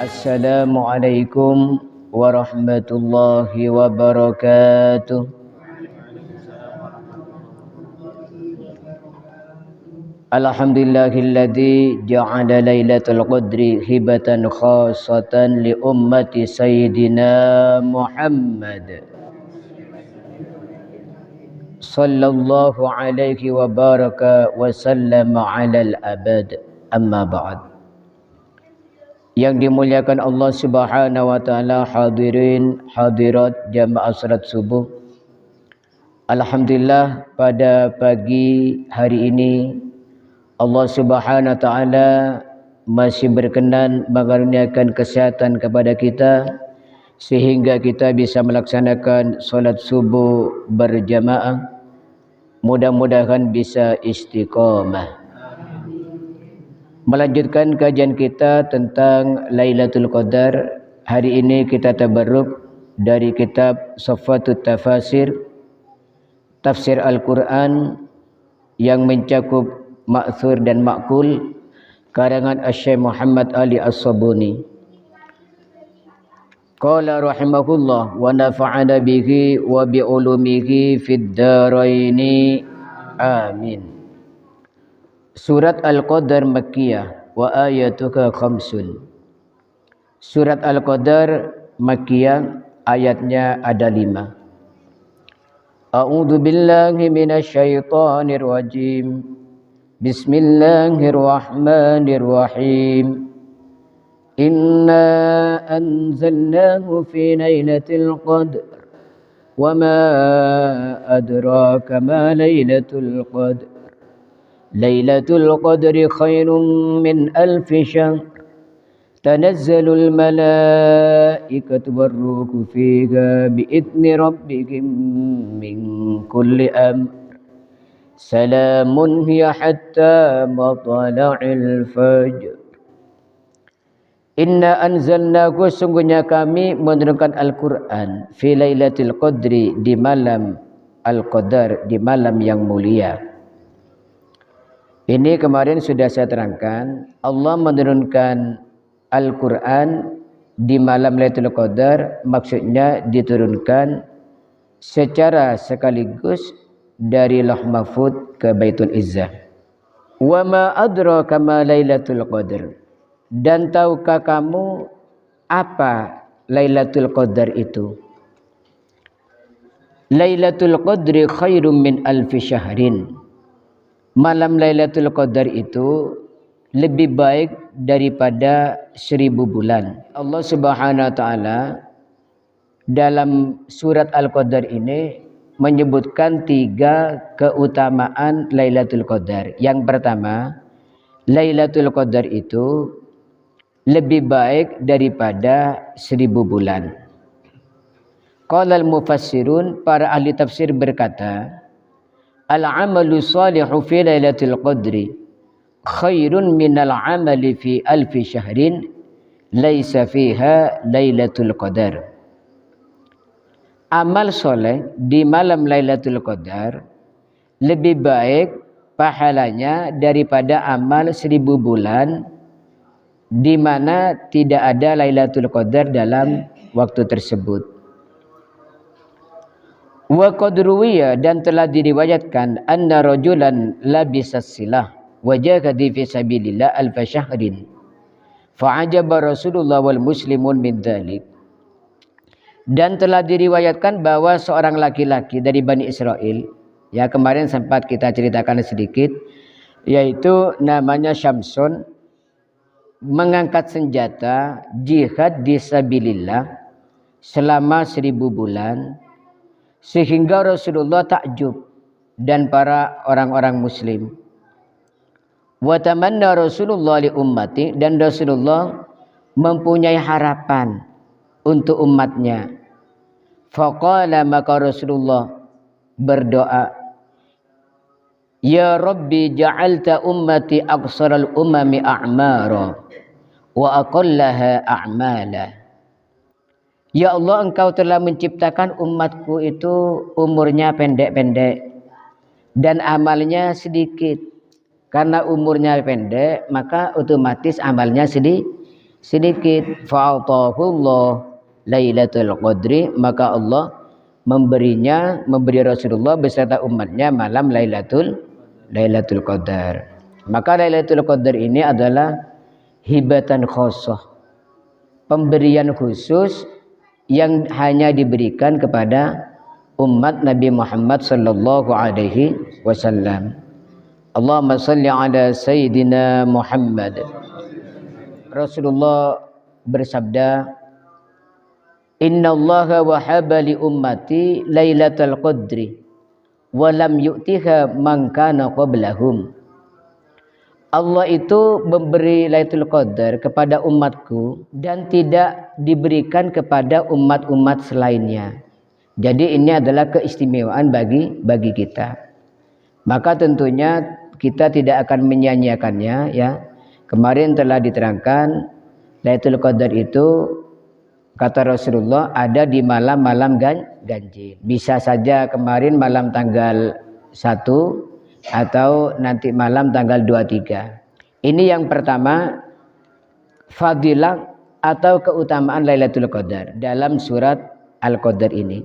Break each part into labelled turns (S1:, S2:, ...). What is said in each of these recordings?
S1: Assalamualaikum warahmatullahi wabarakatuh. Alhamdulillahilladzi ja'ala lailatul qadri hibatan khassatan li ummati sayyidina Muhammad sallallahu alaihi wa baraka wa sallama alal abad. Amma ba'd. Yang dimuliakan Allah Subhanahu wa taala, hadirin hadirat jamaah salat subuh. Alhamdulillah, pada pagi hari ini Allah Subhanahu wa taala masih berkenan mengaruniakan kesehatan kepada kita sehingga kita bisa melaksanakan salat subuh berjamaah. Mudah-mudahan bisa istiqamah. Melanjutkan kajian kita tentang Lailatul Qadar. Hari ini kita tabarruk dari kitab Safatut Tafasir, tafsir Al-Quran yang mencakup ma'thur dan ma'kul, karangan Asy-Syaikh Muhammad Ali As-Sabuni. Qala rahimahullah wa nafa'ana bihi wa bi'ulumihi fid dharaini amin. Surat Al-Qadar Makkiyah wa ayatuka khamsun. Surat Al-Qadar Makkiyah, ayatnya ada 5. A'udzu billahi minasy syaithanir rajim. Bismillahirrahmanirrahim. Inna anzalnahu fi lailatul qadr. Wa ma adraka ma lailatul qadr. Lailatul Qadri khairun min alfi syahr. Tanazzalul malaikatu warruhu fiha biidzni rabbihim min kulli amr. Salamun hiya hatta matla'il fajr. Inna anzalnahu, sungguhnya kami menurunkan Al-Quran fi lailatul qadri, di malam Al-Qadar, di malam yang mulia. Ini kemarin sudah saya terangkan, Allah menurunkan Al-Quran di malam Lailatul Qadar, maksudnya diturunkan secara sekaligus dari Lauh Mahfuz ke Baitul Izzah. Wa ma adraka ma Lailatul Qadar. Dan tahukah kamu apa Lailatul Qadar itu? Lailatul Qadri khairum min alfi syahrin. Malam Lailatul Qadar itu lebih baik daripada 1000 bulan. Allah Subhanahu wa taala dalam surat Al-Qadar ini menyebutkan 3 keutamaan Lailatul Qadar. Yang pertama, Lailatul Qadar itu lebih baik daripada 1000 bulan. Qala al-mufassirun, para ahli tafsir berkata, al-amalu salihu fi lailatul qadri khairun minal amali fi alfi syahrin laisa fiha lailatul qadar. Amal soleh di malam Lailatul Qadar lebih baik pahalanya daripada amal 1000 bulan di mana tidak ada Lailatul Qadar dalam waktu tersebut. Wa qad ruwiya, dan telah diriwayatkan, anna rajulan labisas silah wa jahada fi sabilillah alfa syahrin fa'ajaba Rasulullah wal muslimun min dzalik. Dan telah diriwayatkan bahwa seorang laki-laki dari Bani Israel, ya kemarin sempat kita ceritakan sedikit, yaitu namanya Syamsun, mengangkat senjata jihad di sabilillah selama 1000 bulan. Sehingga Rasulullah takjub dan para orang-orang muslim. Wa tamanna Rasulullah li ummati, dan Rasulullah mempunyai harapan untuk umatnya. Faqala, maka Rasulullah berdoa, ya Rabbi ja'alta ummati aqsaral umami a'mara wa aqallaha a'mala. Ya Allah, engkau telah menciptakan umatku itu umurnya pendek-pendek dan amalnya sedikit. Karena umurnya pendek, maka otomatis amalnya sedikit. Fa'atahullah Lailatul Qadri, maka Allah memberi Rasulullah beserta umatnya malam Lailatul Qadar. Maka Lailatul Qadar ini adalah hibatan khosoh, pemberian khusus yang hanya diberikan kepada umat Nabi Muhammad sallallahu alaihi wasallam. Allahumma salli ala Sayyidina Muhammad. Rasulullah bersabda, Inna Allaha wahaba li ummati Lailatul Qadri wa lam yu'tiha man kana qablahum. Allah itu memberi Lailatul Qadar kepada umatku dan tidak diberikan kepada umat-umat selainnya. Jadi ini adalah keistimewaan bagi kita. Maka tentunya kita tidak akan menyanyiakannya, ya. Kemarin telah diterangkan Lailatul Qadar itu kata Rasulullah ada di malam-malam ganjil. Bisa saja kemarin malam tanggal 1 atau nanti malam tanggal 23. Ini yang pertama, fadilah atau keutamaan Lailatul Qadar dalam surat Al-Qadar ini.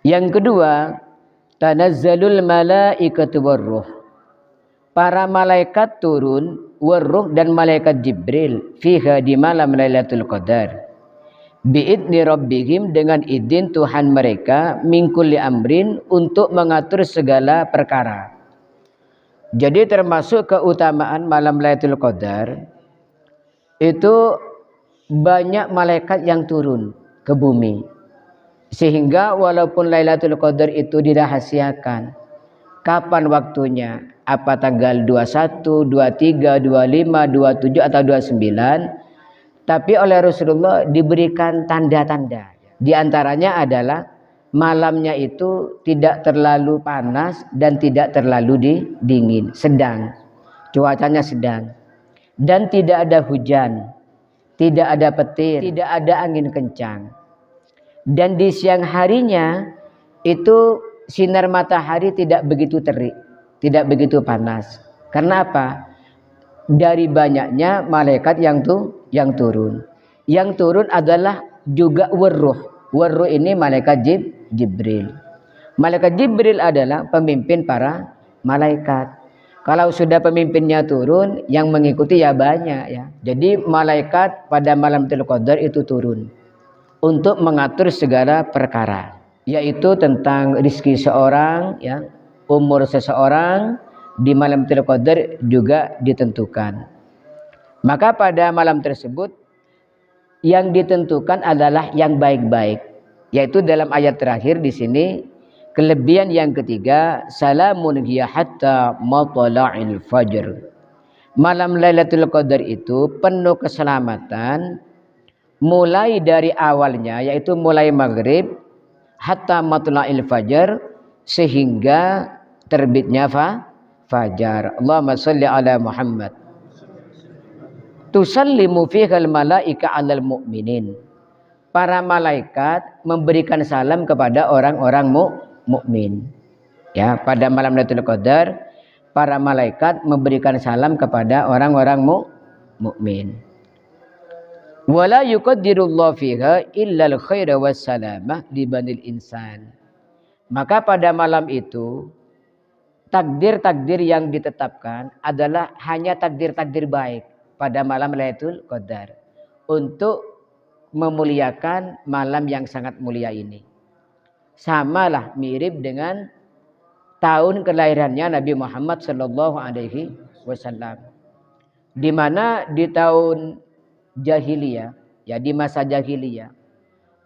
S1: Yang kedua, tanazzalul malaikatu warruh. Para malaikat turun, warruh dan malaikat Jibril fiha di malam Lailatul Qadar. Bi'idni rabbihim, dengan izin Tuhan mereka, min kulli amrin, untuk mengatur segala perkara. Jadi termasuk keutamaan malam Lailatul Qadar itu banyak malaikat yang turun ke bumi, sehingga walaupun Lailatul Qadar itu dirahasiakan kapan waktunya, apa tanggal 21, 23, 25, 27 atau 29, tapi oleh Rasulullah diberikan tanda-tanda. Di antaranya adalah malamnya itu tidak terlalu panas dan tidak terlalu dingin, sedang. Cuacanya sedang. Dan tidak ada hujan, tidak ada petir, tidak ada angin kencang. Dan di siang harinya itu sinar matahari tidak begitu terik, tidak begitu panas. Karena apa? Dari banyaknya malaikat yang turun. Yang turun adalah juga warruh. Warruh ini malaikat Jibril. Malaikat Jibril adalah pemimpin para malaikat. Kalau sudah pemimpinnya turun, yang mengikuti ya banyak, ya. Jadi malaikat pada malam Lailatul Qadar itu turun untuk mengatur segala perkara, yaitu tentang rizki seorang, ya, umur seseorang. Di malam Lailatul Qadar juga ditentukan. Maka pada malam tersebut yang ditentukan adalah yang baik-baik, yaitu dalam ayat terakhir di sini, kelebihan yang ketiga, salamun hiya hatta matla'il fajr. Malam Lailatul Qadar itu penuh keselamatan mulai dari awalnya, yaitu mulai maghrib hatta matla'il fajr, sehingga terbitnya fajar. Allahumma salli ala Muhammad. Tusallimu fihal malaika 'alal mu'minin. Para malaikat memberikan salam kepada orang-orang mukmin. Ya, pada malam Lailatul Qadar para malaikat memberikan salam kepada orang-orang mukmin. Wala yuqaddirullahu fiha illa al-khaira was salamah li banil insan. Maka pada malam itu takdir-takdir yang ditetapkan adalah hanya takdir-takdir baik pada malam Lailatul Qadar untuk memuliakan malam yang sangat mulia ini. Samalah, mirip dengan tahun kelahirannya Nabi Muhammad sallallahu alaihi wasallam. Di mana di tahun jahiliyah, ya di masa jahiliyah,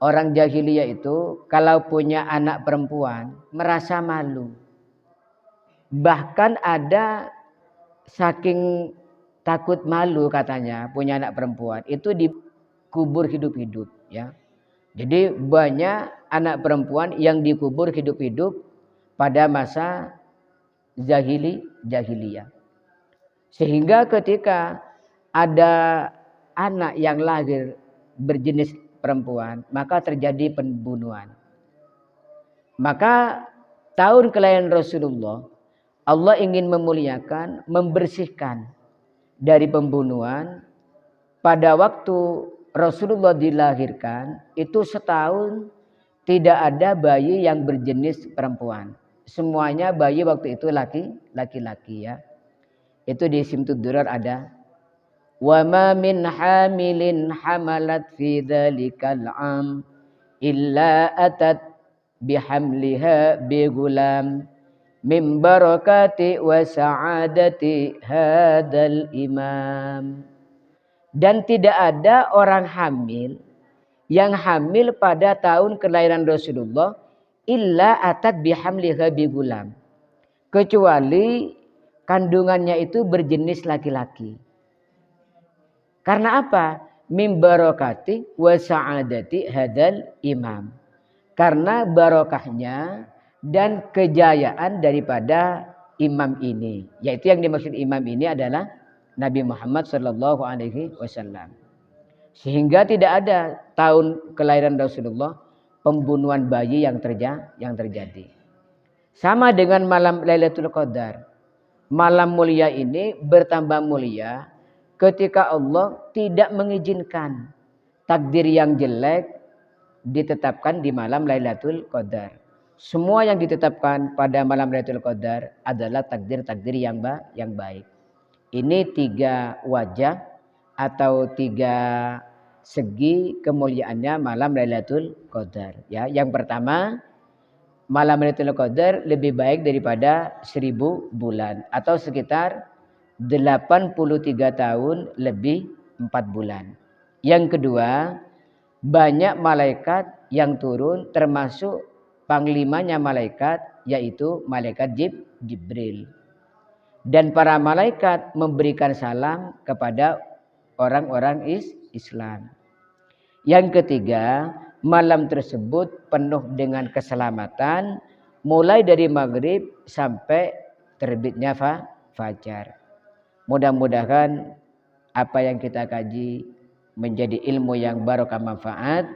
S1: orang jahiliyah itu kalau punya anak perempuan merasa malu. Bahkan ada saking takut malu katanya punya anak perempuan itu dikubur hidup-hidup, ya. Jadi banyak anak perempuan yang dikubur hidup-hidup pada masa jahiliyah. Sehingga ketika ada anak yang lahir berjenis perempuan, maka terjadi pembunuhan. Maka tahun kelahiran Rasulullah, Allah ingin memuliakan, membersihkan dari pembunuhan pada waktu Rasulullah dilahirkan itu setahun tidak ada bayi yang berjenis perempuan. Semuanya bayi waktu itu laki-laki ya. Itu di Simtud Durar ada. Wa ma min hamilin hamalat fi dzalikal am illa atat bihamliha bi gulam min barakati wa sa'adati hadzal imam. Dan tidak ada orang hamil yang hamil pada tahun kelahiran Rasulullah illa atat bihamliha bi gulam, kecuali kandungannya itu berjenis laki-laki. Karena apa? Min barakati wa sa'adati hadzal imam. Karena barokahnya dan kejayaan daripada imam ini. Yaitu yang dimaksud imam ini adalah Nabi Muhammad sallallahu alaihi wasallam. Sehingga tidak ada tahun kelahiran Rasulullah pembunuhan bayi yang terjadi. Sama dengan malam Lailatul Qadar. Malam mulia ini bertambah mulia ketika Allah tidak mengizinkan takdir yang jelek ditetapkan di malam Lailatul Qadar. Semua yang ditetapkan pada malam Lailatul Qadar adalah takdir-takdir yang baik. Ini 3 wajah atau 3 segi kemuliaannya malam Lailatul Qadar. Ya, yang pertama, malam Lailatul Qadar lebih baik daripada 1000 bulan atau sekitar 83 tahun lebih 4 bulan. Yang kedua, banyak malaikat yang turun termasuk panglimanya malaikat yaitu malaikat Jibril. Dan para malaikat memberikan salam kepada orang-orang Islam. Yang ketiga, malam tersebut penuh dengan keselamatan mulai dari maghrib sampai terbitnya fajar. Mudah-mudahan apa yang kita kaji menjadi ilmu yang barokah manfaat.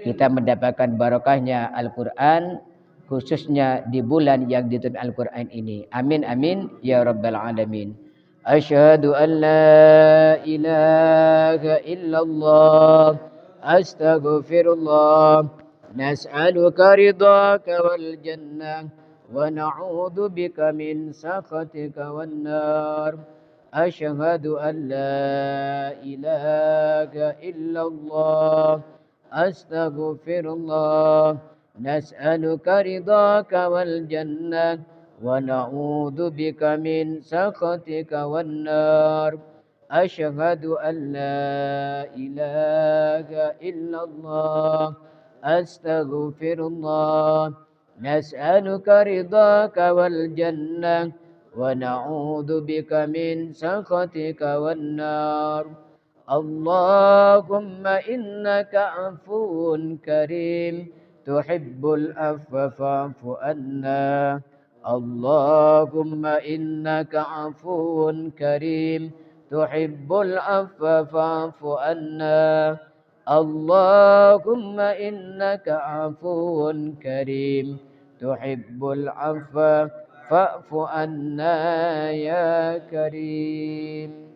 S1: Kita mendapatkan barokahnya Al-Quran, khususnya di bulan yang diturunkan Al-Quran ini. Amin amin ya rabbal alamin. Asyhadu an la ilaha illallah astaghfirullah nas'aluka ridhaka wal jannah wa na'udzu bika min sakhatika wan nar. Asyhadu an la ilaha illallah astaghfirullah nas'aluka ridhaka wal jannah wa na'udzu bika min sakhatika wan nar. Asyhadu an la ilaha illallah astaghfirullah nas'aluka ridhaka wal jannah wa na'udzu bika min sakhatika wan nar. Allahumma innaka afuwun karim tuhibbul afwa fa'fu anna. Allahumma innaka afuwun karim tuhibbul afwa fa'fu anna. Allahumma innaka afuwun karim tuhibbul afwa fa'fu anna ya karim.